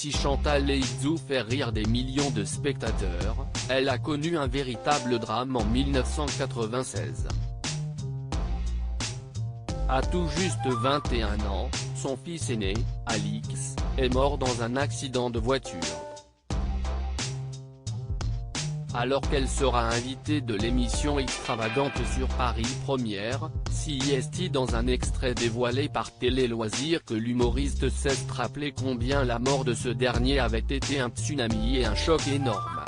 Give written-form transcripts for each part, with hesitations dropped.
Si Chantal Leizou fait rire des millions de spectateurs, elle a connu un véritable drame en 1996. À tout juste 21 ans, son fils aîné, Alix, est mort dans un accident de voiture. Alors qu'elle sera invitée de l'émission extravagante sur Paris Première, CIST, dans un extrait dévoilé par Télé Loisirs, que l'humoriste s'est rappelé combien la mort de ce dernier avait été un tsunami et un choc énorme.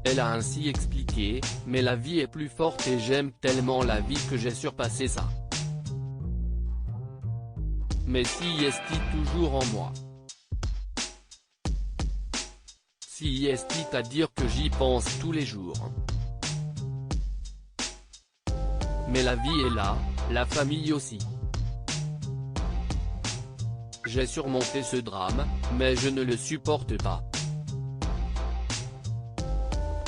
Elle a ainsi expliqué « Mais la vie est plus forte et j'aime tellement la vie que j'ai surpassé ça. Mais CIST toujours en moi. CIST à dire que j'y pense tous les jours. Mais la vie est là, la famille aussi. J'ai surmonté ce drame, mais je ne le supporte pas. »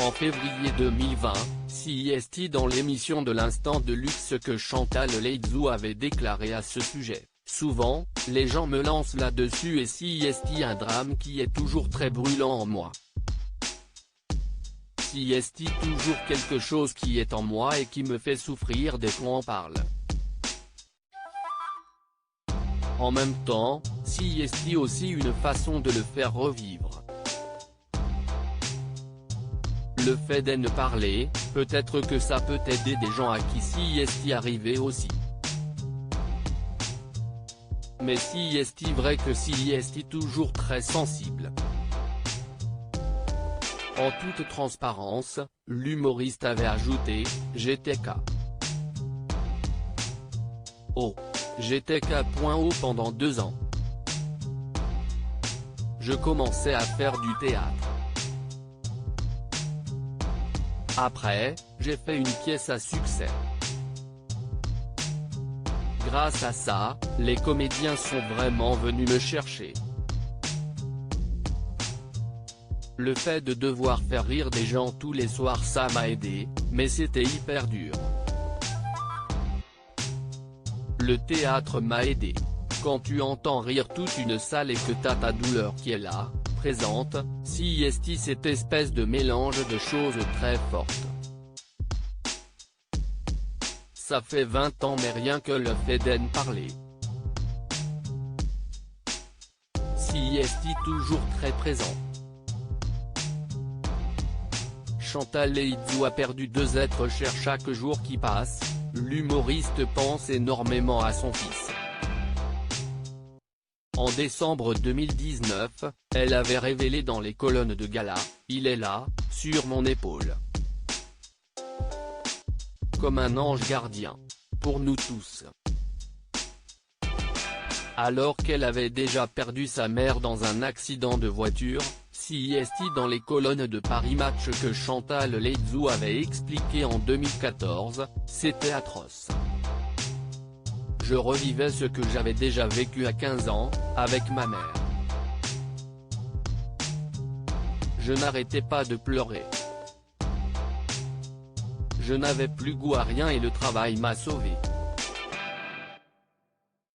En février 2020, CIST, dans l'émission de l'Instant de Luxe que Chantal Leizou avait déclaré à ce sujet. Souvent, les gens me lancent là-dessus et CIST, un drame qui est toujours très brûlant en moi. CIST, toujours quelque chose qui est en moi et qui me fait souffrir dès qu'on en parle. En même temps, CIST aussi une façon de le faire revivre. Le fait d'en parler, peut-être que ça peut aider des gens à qui CIST arrivait aussi. Mais CIST vrai que CIST toujours très sensible. En toute transparence, l'humoriste avait ajouté « GTK. Oh. GTK.O pendant 2 ans. Je commençais à faire du théâtre. Après, j'ai fait une pièce à succès. Grâce à ça, les comédiens sont vraiment venus me chercher. Le fait de devoir faire rire des gens tous les soirs, ça m'a aidé, mais c'était hyper dur. Le théâtre m'a aidé. Quand tu entends rire toute une salle et que t'as ta douleur qui est là, présente, CIST, cette espèce de mélange de choses très fortes. Ça fait 20 ans mais rien que le fait d'en parler. CIST toujours très présent. Chantal Leizou a perdu 2 êtres chers chaque jour qui passe, l'humoriste pense énormément à son fils. En décembre 2019, elle avait révélé dans les colonnes de gala « Il est là, sur mon épaule. Comme un ange gardien. Pour nous tous. » Alors qu'elle avait déjà perdu sa mère dans un accident de voiture, CIST, dans les colonnes de Paris Match que Chantal Leizou avait expliqué en 2014, c'était atroce. Je revivais ce que j'avais déjà vécu à 15 ans, avec ma mère. Je n'arrêtais pas de pleurer. Je n'avais plus goût à rien et le travail m'a sauvé.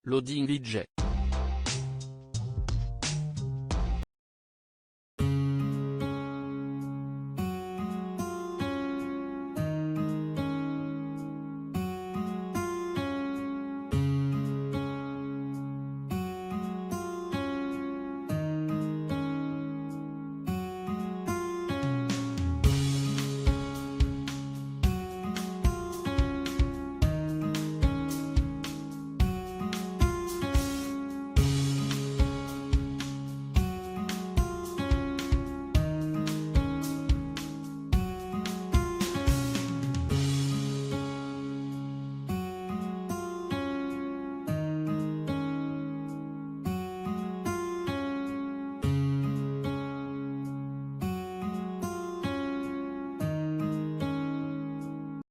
Loading VJ.